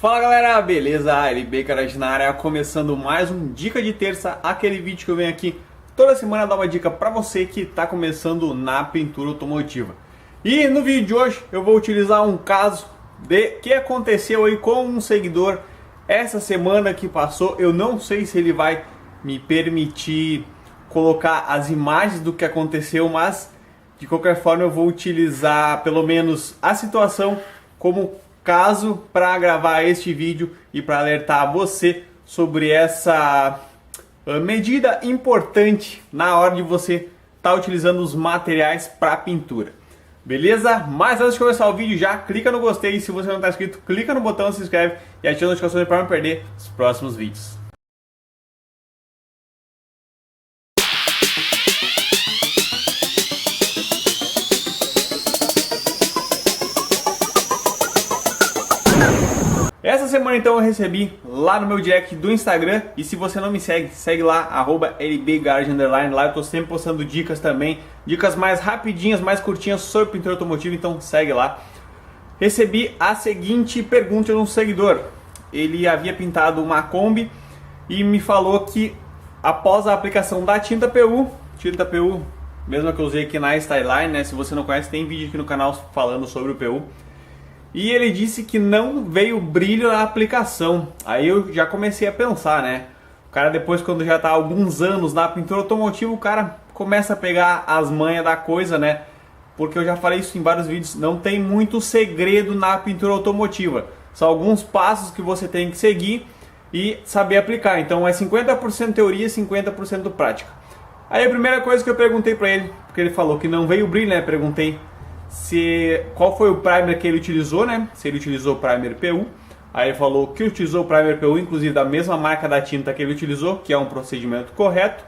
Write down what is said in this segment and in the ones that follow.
Fala galera, beleza? LB Garage na área, começando mais um Dica de Terça, aquele vídeo que eu venho aqui toda semana dar uma dica pra você que tá começando na pintura automotiva. E no vídeo de hoje eu vou utilizar um caso que aconteceu aí com um seguidor essa semana que passou. Eu não sei se ele vai me permitir colocar as imagens do que aconteceu, mas de qualquer forma eu vou utilizar pelo menos a situação como caso para gravar este vídeo e para alertar você sobre essa medida importante na hora de você estar utilizando os materiais para pintura. Beleza? Mas antes de começar o vídeo, já clica no gostei, e se você não está inscrito, clica no botão, se inscreve e ativa as notificações para não perder os próximos vídeos. Essa semana então eu recebi lá no meu direct do Instagram, e se você não me segue, segue lá, @lbgarage_, lá eu tô sempre postando dicas também, dicas mais rapidinhas, mais curtinhas sobre pintura automotiva, então segue lá. Recebi a seguinte pergunta de um seguidor. Ele havia pintado uma Kombi e me falou que após a aplicação da tinta PU, mesma que eu usei aqui na Styline, né? Se você não conhece, tem vídeo aqui no canal falando sobre o PU. E ele disse que não veio brilho na aplicação. Aí eu já comecei a pensar, né? O cara, depois, quando já tá há alguns anos na pintura automotiva, o cara começa a pegar as manhas da coisa, né? Porque eu já falei isso em vários vídeos, não tem muito segredo na pintura automotiva. São alguns passos que você tem que seguir e saber aplicar. Então é 50% teoria e 50% prática. Aí a primeira coisa que eu perguntei pra ele, porque ele falou que não veio brilho, né? Perguntei qual foi o primer que ele utilizou, né? Se ele utilizou o primer PU. Aí ele falou que utilizou o primer PU, inclusive da mesma marca da tinta que ele utilizou, que é um procedimento correto.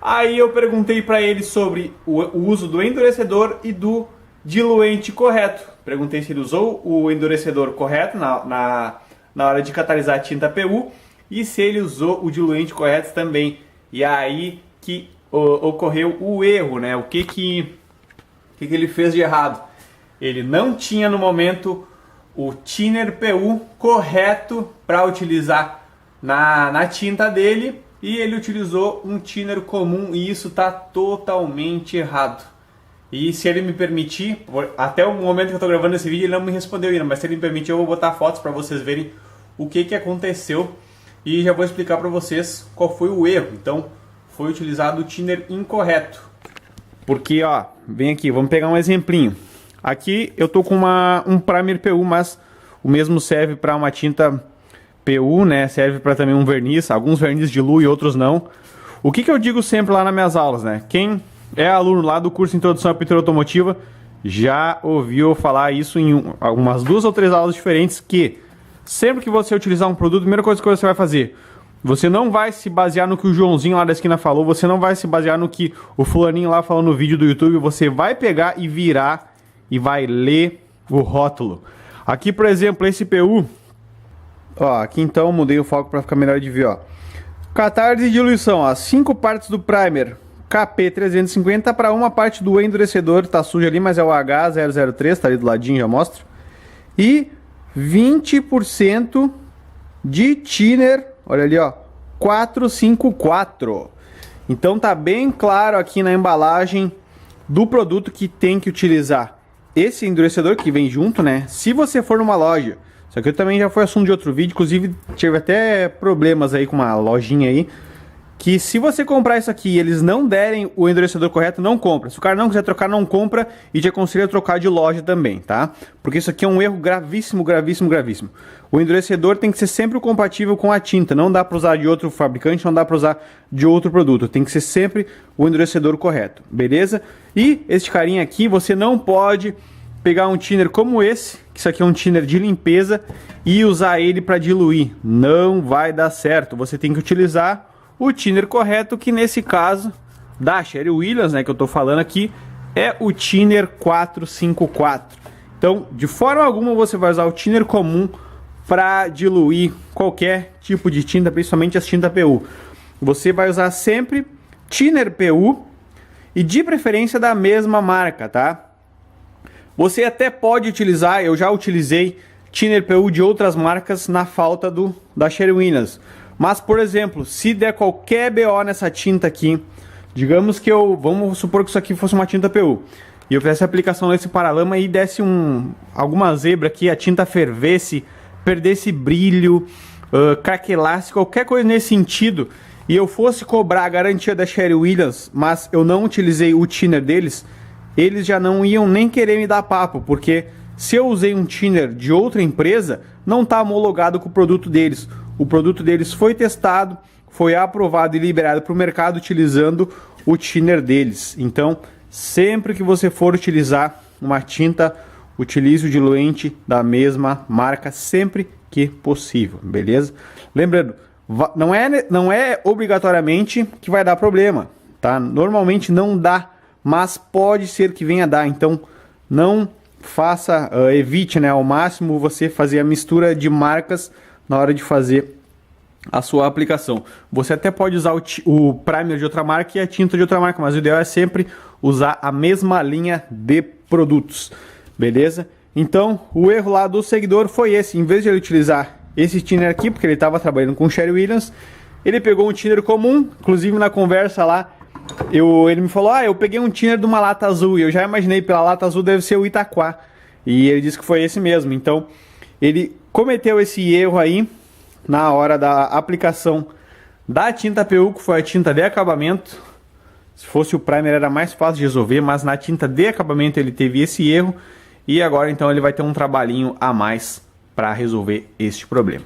Aí eu perguntei para ele sobre o uso do endurecedor e do diluente correto. Perguntei se ele usou o endurecedor correto na hora de catalisar a tinta PU e se ele usou o diluente correto também. E aí que ocorreu o erro, né? O que ele fez de errado? Ele não tinha no momento o thinner PU correto para utilizar na tinta dele, e ele utilizou um thinner comum, e isso está totalmente errado. E se ele me permitir, até o momento que eu estou gravando esse vídeo ele não me respondeu ainda, mas se ele me permitir eu vou botar fotos para vocês verem o que aconteceu, e já vou explicar para vocês qual foi o erro. Então foi utilizado o thinner incorreto. Porque, ó, vem aqui, vamos pegar um exemplinho. Aqui eu tô com um primer PU, mas o mesmo serve para uma tinta PU, né? Serve para também um verniz, alguns vernizes dilui, outros não. O que eu digo sempre lá nas minhas aulas, né? Quem é aluno lá do curso Introdução à Pintura Automotiva já ouviu falar isso em umas 2 ou 3 aulas diferentes, que sempre que você utilizar um produto, a primeira coisa que você vai fazer, você não vai se basear no que o Joãozinho lá da esquina falou, você não vai se basear no que o fulaninho lá falou no vídeo do YouTube, você vai pegar e virar e vai ler o rótulo. Aqui, por exemplo, esse PU, ó, aqui então mudei o foco para ficar melhor de ver, ó. Catálise de diluição, ó, 5 partes do primer KP350 para uma parte do endurecedor, tá sujo ali, mas é o H003, tá ali do ladinho, já mostro. E 20% de thinner, olha ali, ó, 454. Então tá bem claro aqui na embalagem do produto que tem que utilizar esse endurecedor que vem junto, né? Se você for numa loja, isso aqui também já foi assunto de outro vídeo, inclusive tive até problemas aí com uma lojinha aí, que se você comprar isso aqui e eles não derem o endurecedor correto, não compra. Se o cara não quiser trocar, não compra, e te aconselho a trocar de loja também, tá? Porque isso aqui é um erro gravíssimo, gravíssimo, gravíssimo. O endurecedor tem que ser sempre compatível com a tinta, não dá para usar de outro fabricante, não dá para usar de outro produto, tem que ser sempre o endurecedor correto, beleza? E este carinha aqui, você não pode pegar um thinner como esse, que isso aqui é um thinner de limpeza, e usar ele para diluir, não vai dar certo. Você tem que utilizar o thinner correto, que nesse caso da Sherwin-Williams, né, que eu tô falando aqui, é o thinner 454. Então, de forma alguma você vai usar o thinner comum para diluir qualquer tipo de tinta, principalmente as tintas PU. Você vai usar sempre thinner PU e de preferência da mesma marca, tá? Você até pode utilizar, eu já utilizei thinner PU de outras marcas na falta da Sherwin-Williams. Mas, por exemplo, se der qualquer BO nessa tinta aqui, digamos que vamos supor que isso aqui fosse uma tinta PU, e eu fizesse a aplicação nesse paralama e desse alguma zebra aqui, a tinta fervesse, perdesse brilho, craquelasse, qualquer coisa nesse sentido, e eu fosse cobrar a garantia da Sherwin-Williams, mas eu não utilizei o thinner deles, eles já não iam nem querer me dar papo, porque se eu usei um thinner de outra empresa, não está homologado com o produto deles. O produto deles foi testado, foi aprovado e liberado para o mercado utilizando o thinner deles. Então, sempre que você for utilizar uma tinta, utilize o diluente da mesma marca sempre que possível, beleza? Lembrando, não é obrigatoriamente que vai dar problema, tá? Normalmente não dá, mas pode ser que venha a dar. Então, não faça, evite, né, ao máximo você fazer a mistura de marcas na hora de fazer a sua aplicação. Você até pode usar o primer de outra marca e a tinta de outra marca, mas o ideal é sempre usar a mesma linha de produtos, beleza? Então, o erro lá do seguidor foi esse. Em vez de ele utilizar esse thinner aqui, porque ele estava trabalhando com Sherwin-Williams, ele pegou um thinner comum. Inclusive na conversa lá, ele me falou, eu peguei um thinner de uma lata azul, e eu já imaginei pela lata azul deve ser o Itaquá, e ele disse que foi esse mesmo. Então, ele cometeu esse erro aí na hora da aplicação da tinta PU, que foi a tinta de acabamento. Se fosse o primer era mais fácil de resolver, mas na tinta de acabamento ele teve esse erro, e agora então ele vai ter um trabalhinho a mais para resolver este problema.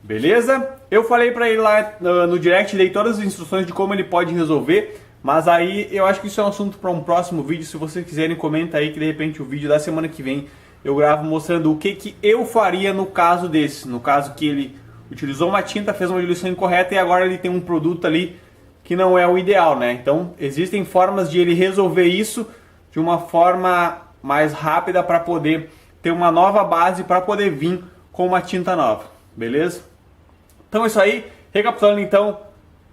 Beleza? Eu falei para ele lá no direct, dei todas as instruções de como ele pode resolver, mas aí eu acho que isso é um assunto para um próximo vídeo. Se vocês quiserem, comenta aí que de repente o vídeo da semana que vem eu gravo mostrando o que eu faria no caso desse. No caso que ele utilizou uma tinta, fez uma diluição incorreta e agora ele tem um produto ali que não é o ideal, né? Então existem formas de ele resolver isso de uma forma mais rápida para poder ter uma nova base para poder vir com uma tinta nova, beleza? Então é isso aí. Recapitulando então,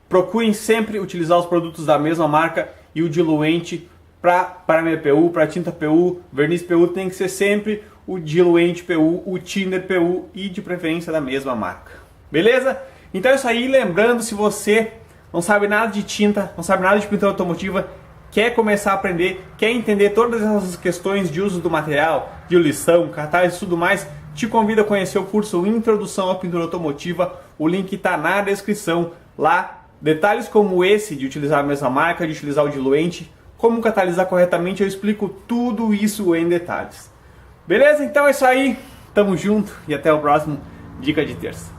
procurem sempre utilizar os produtos da mesma marca e o diluente para minha PU, para tinta PU, verniz PU, tem que ser sempre o diluente PU, o thinner PU e de preferência da mesma marca. Beleza? Então é isso aí. Lembrando, se você não sabe nada de tinta, não sabe nada de pintura automotiva, quer começar a aprender, quer entender todas essas questões de uso do material, diluição, catálise e tudo mais, te convido a conhecer o curso Introdução à Pintura Automotiva. O link está na descrição. Lá, detalhes como esse de utilizar a mesma marca, de utilizar o diluente, como catalisar corretamente, eu explico tudo isso em detalhes. Beleza? Então é isso aí. Tamo junto e até o próximo Dica de Terça.